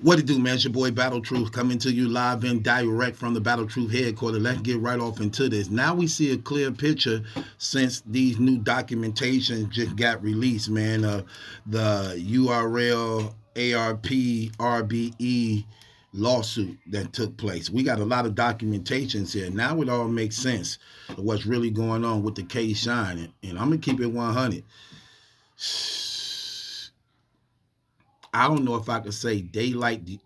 What it do, man? It's your boy Battle Truth coming to you live and direct from the Battle Truth headquarters. Let's get right off into this. Now we see a clear picture since these new documentations just got released, man. The URL ARP RBE lawsuit that took place. We got a lot of documentations here. Now it all makes sense of what's really going on with the Kshines. And I'm gonna keep it 100. I don't know if I could say Daylyt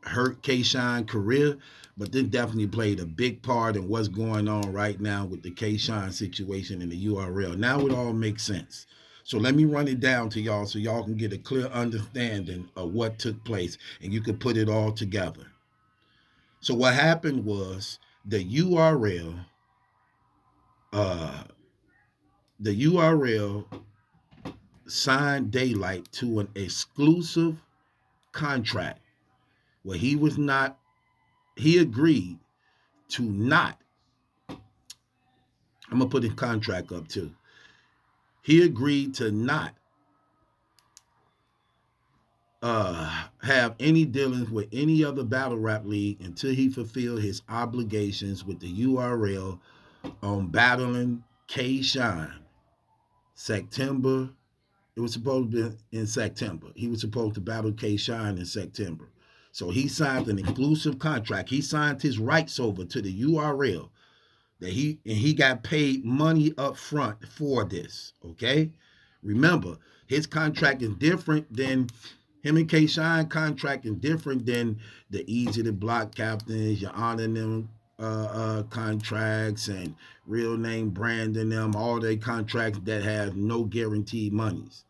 hurt Kshines' career, but this definitely played a big part in what's going on right now with the Kshines situation in the URL. Now it all makes sense. So let me run it down to y'all so y'all can get a clear understanding of what took place and you can put it all together. So what happened was uh, the URL signed Daylyt to an exclusive contract where he agreed to not, I'm gonna put his contract up too. He agreed to not have any dealings with any other battle rap league until he fulfilled his obligations with the URL on battling Kshines. September. It was supposed to be in September. He was supposed to battle Kshines in September. So he signed an exclusive contract. He signed his rights over to the URL that he got paid money up front for this. Okay, remember his contract is different than him and Kshines contract is different than the Easy to Block captains, your honor them contracts and real name branding them, all their contracts that have no guaranteed monies.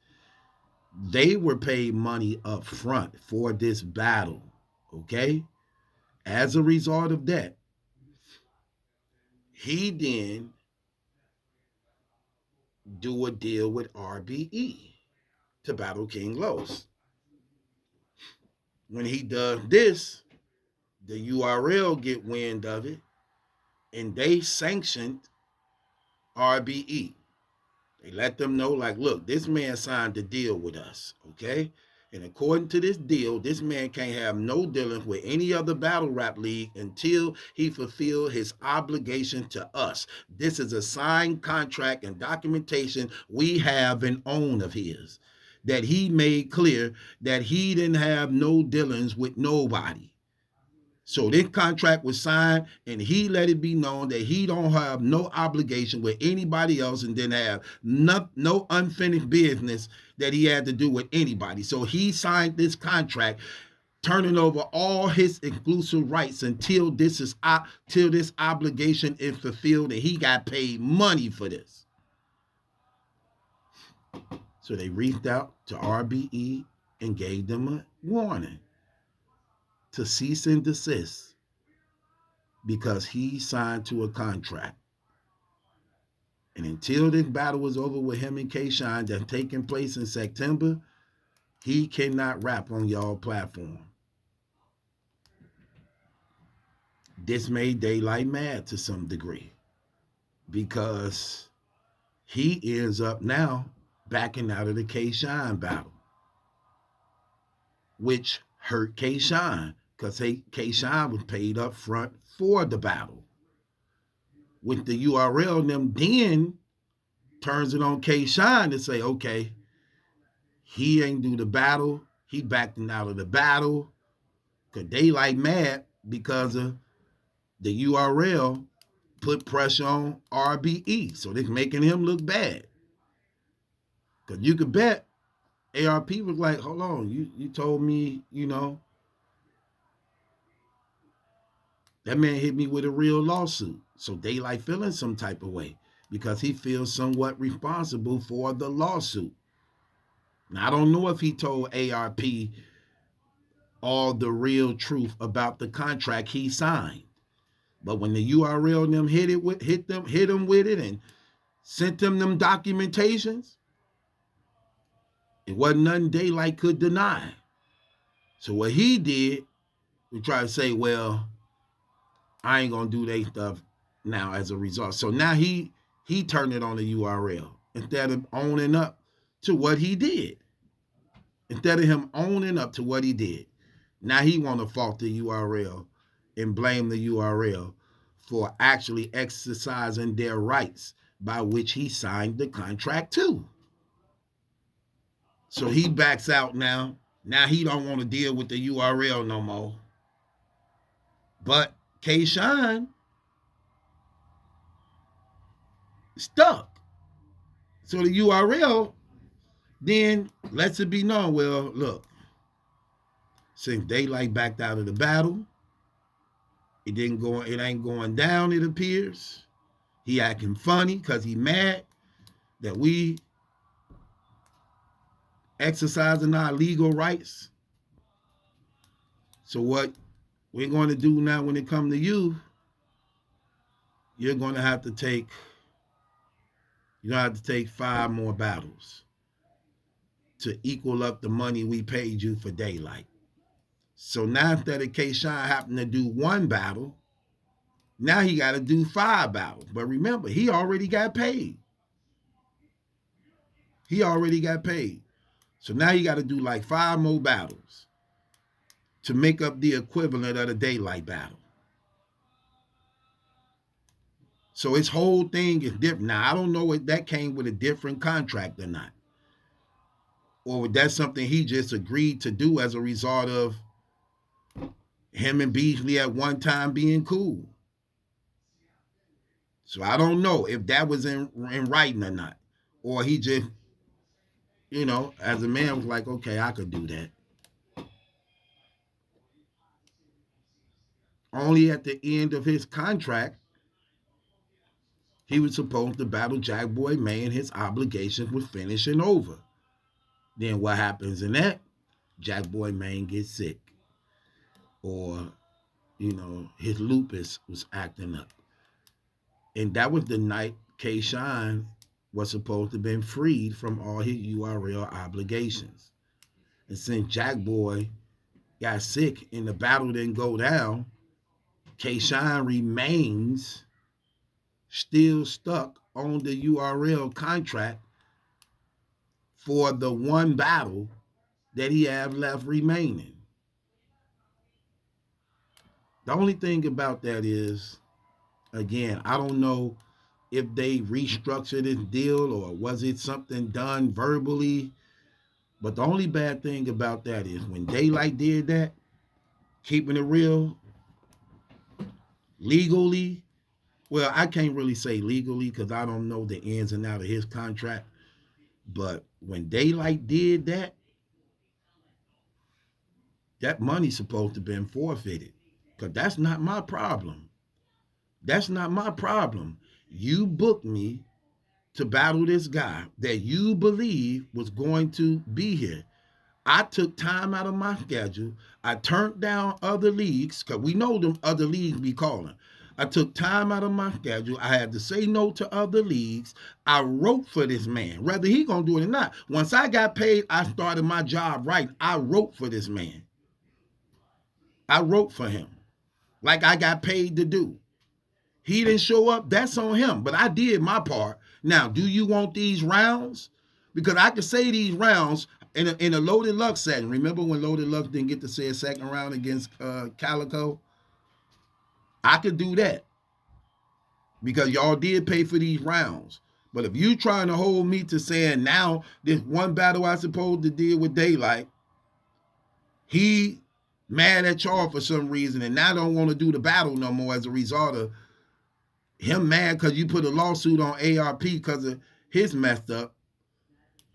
They were paid money up front for this battle. Okay, as a result of that, he then do a deal with RBE to battle King Los. When he does this, the URL get wind of it and they sanctioned RBE. They let them know, like, look, this man signed the deal with us, okay? And according to this deal, this man can't have no dealings with any other battle rap league until he fulfill his obligation to us. This is a signed contract and documentation we have and own of his that he made clear that he didn't have no dealings with nobody. So this contract was signed, and he let it be known that he don't have no obligation with anybody else, and didn't have no unfinished business that he had to do with anybody. So he signed this contract, turning over all his exclusive rights until till this obligation is fulfilled, and he got paid money for this. So they reached out to RBE and gave them a warning to cease and desist because he signed to a contract. And until this battle was over with him and Kshines that's taking place in September, he cannot rap on y'all platform. This made Daylyt mad to some degree because he ends up now backing out of the Kshines battle, which hurt Kshines because Kshines was paid up front for the battle. With the URL, them then turns it on Kshines to say, okay, he ain't do the battle. He backing out of the battle. Cause Daylyt mad because of the URL put pressure on RBE. So they're making him look bad. Cause you could bet ARP was like, hold on, you told me, that man hit me with a real lawsuit. So Daylyt feeling some type of way because he feels somewhat responsible for the lawsuit. Now I don't know if he told ARP all the real truth about the contract he signed. But when the URL and them hit him with it and sent them documentations, it wasn't nothing Daylyt could deny. So what he did, we try to say, well, I ain't gonna do they stuff now as a result. So now he turned it on the URL instead of owning up to what he did. Instead of him owning up to what he did. Now he want to fault the URL and blame the URL for actually exercising their rights by which he signed the contract to. So he backs out now. Now he don't want to deal with the URL no more. But Kshines stuck. So the URL then lets it be known, well, look, since Daylyt backed out of the battle, it ain't going down, it appears. He acting funny because he mad that we exercising our legal rights. So what we're going to do now when it comes to you, you're going to have to take 5 more battles to equal up the money we paid you for Daylyt. So now instead of Kshines happened to do 1 battle, now he got to do 5 battles. But remember, he already got paid. So now he got to do like 5 more battles to make up the equivalent of the Daylyt battle. So his whole thing is different. Now, I don't know if that came with a different contract or not. Or that's something he just agreed to do as a result of him and Beasley at one time being cool. So I don't know if that was in writing or not. Or he just, as a man was like, okay, I could do that. Only at the end of his contract, he was supposed to battle Jack Boy May, his obligations was finishing over. Then what happens in that? Jack Boy May gets sick. Or, his lupus was acting up. And that was the night Kshines was supposed to have been freed from all his URL obligations. And since Jack Boy got sick and the battle didn't go down, Kshines remains still stuck on the URL contract for the 1 battle that he have left remaining. The only thing about that is, again, I don't know if they restructured this deal or was it something done verbally. But the only bad thing about that is when Daylyt did that, keeping it real, legally, well, I can't really say legally because I don't know the ins and outs of his contract. But when Daylyt did that, that money's supposed to have been forfeited. Because that's not my problem. That's not my problem. You booked me to battle this guy that you believe was going to be here. I took time out of my schedule. I turned down other leagues because we know them other leagues be calling. I took time out of my schedule. I had to say no to other leagues. I wrote for this man, whether he gonna do it or not. Once I got paid, I started my job right. I wrote for this man. I wrote for him like I got paid to do. He didn't show up, that's on him. But I did my part. Now, do you want these rounds? Because I could say these rounds in a Loaded Luck setting. Remember when Loaded Luck didn't get to say a second round against Calico? I could do that. Because y'all did pay for these rounds. But if you trying to hold me to saying now this 1 battle I supposed to deal with Daylyt, he mad at y'all for some reason and now don't want to do the battle no more as a result of him mad because you put a lawsuit on ARP because of his messed up.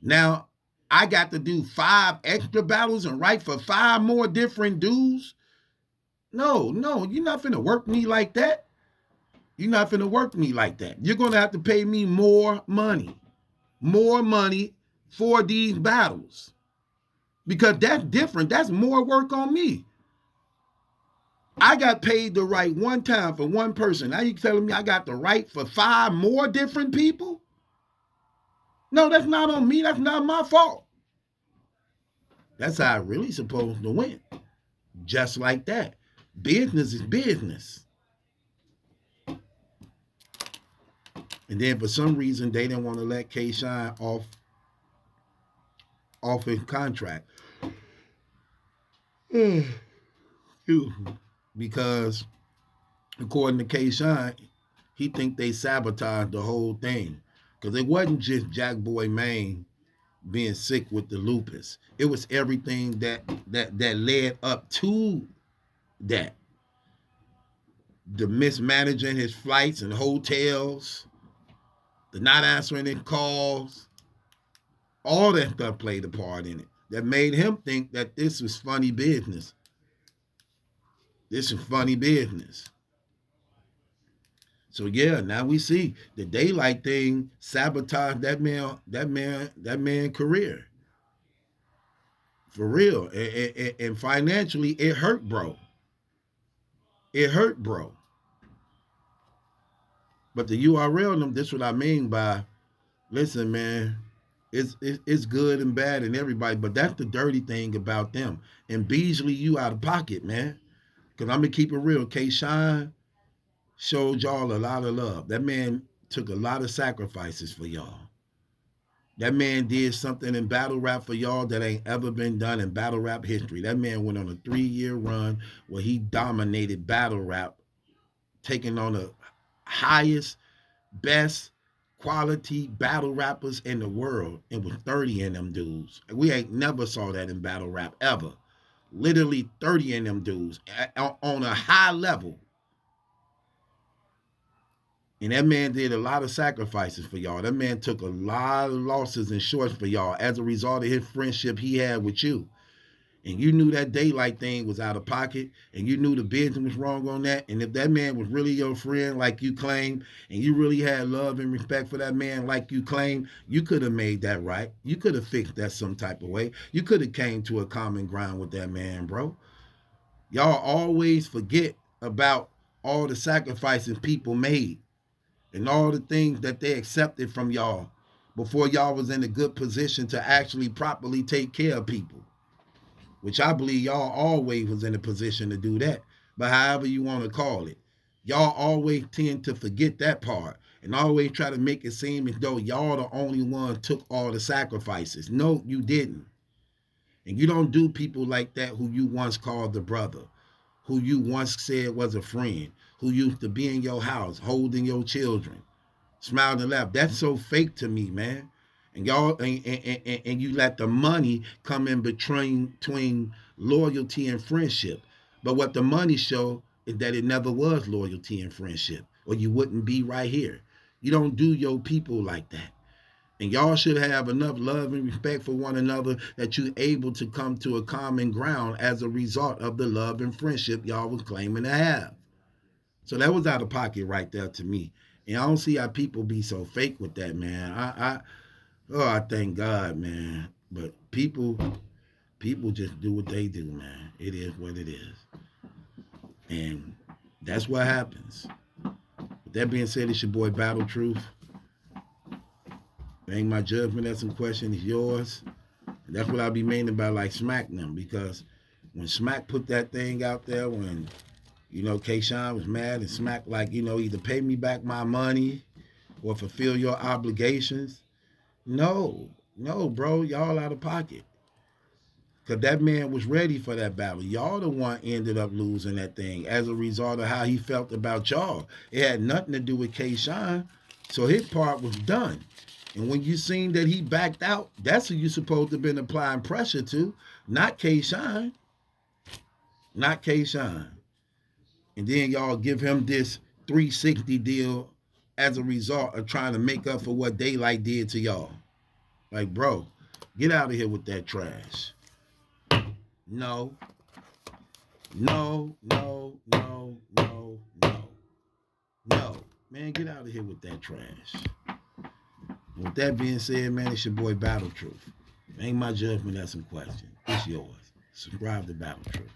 Now, I got to do 5 extra battles and write for 5 more different dudes? No, you're not finna work me like that. You're not finna work me like that. You're gonna have to pay me more money for these battles. Because that's different. That's more work on me. I got paid to write 1 time for 1 person. Now you telling me I got to write for 5 more different people? No, that's not on me. That's not my fault. That's how it really supposed to win. Just like that. Business is business. And then for some reason, they didn't want to let Kshines off his contract. too, because according to Kshines, he think they sabotaged the whole thing. Because it wasn't just Jack Boy Maine being sick with the lupus. It was everything that led up to that. The mismanaging his flights and hotels, the not answering his calls, all that stuff played a part in it. That made him think that this was funny business. This is funny business. So yeah, now we see the Daylyt thing sabotaged that man career. For real. And financially, it hurt, bro. It hurt, bro. But the URL them, this what I mean by, listen, man, it's good and bad and everybody, but that's the dirty thing about them. And Beasley, you out of pocket, man. Because I'm going to keep it real. Kshines showed y'all a lot of love. That man took a lot of sacrifices for y'all. That man did something in battle rap for y'all that ain't ever been done in battle rap history. That man went on a 3-year run where he dominated battle rap, taking on the highest, best quality battle rappers in the world. It was 30 in them dudes. We ain't never saw that in battle rap ever. Literally 30 in them dudes on a high level. And that man did a lot of sacrifices for y'all. That man took a lot of losses and shorts for y'all as a result of his friendship he had with you. And you knew that Daylyt thing was out of pocket, and you knew the business was wrong on that. And if that man was really your friend like you claim, and you really had love and respect for that man like you claim, you could have made that right. You could have fixed that some type of way. You could have came to a common ground with that man, bro. Y'all always forget about all the sacrifices people made and all the things that they accepted from y'all before y'all was in a good position to actually properly take care of people, which I believe y'all always was in a position to do that. But however you want to call it, y'all always tend to forget that part and always try to make it seem as though y'all the only one took all the sacrifices. No, you didn't. And you don't do people like that who you once called the brother, who you once said was a friend, who used to be in your house, holding your children, smiled and laughed. That's so fake to me, man. And y'all and you let the money come in between loyalty and friendship. But what the money show is that it never was loyalty and friendship, or you wouldn't be right here. You don't do your people like that. And y'all should have enough love and respect for one another that you're able to come to a common ground as a result of the love and friendship y'all was claiming to have. So that was out of pocket right there to me. And I don't see how people be so fake with that, man. I thank God, man. But people just do what they do, man. It is what it is. And that's what happens. With that being said, it's your boy Battle Truth. It ain't my judgment that's in question, it's yours. And that's what I be meaning by like smacking them, because when Smack put that thing out there, when Kshines was mad and Smack like, either pay me back my money or fulfill your obligations. No, bro, y'all out of pocket. Because that man was ready for that battle. Y'all the one ended up losing that thing as a result of how he felt about y'all. It had nothing to do with Kshines. So his part was done. And when you seen that he backed out, that's who you supposed to have been applying pressure to, not Kshines. Not Kshines. And then y'all give him this 360 deal as a result of trying to make up for what Daylyt did to y'all. Like, bro, get out of here with that trash. No. No. Man, get out of here with that trash. And with that being said, man, it's your boy Battle Truth. Ain't my judgment that's in question. It's yours. Subscribe to Battle Truth.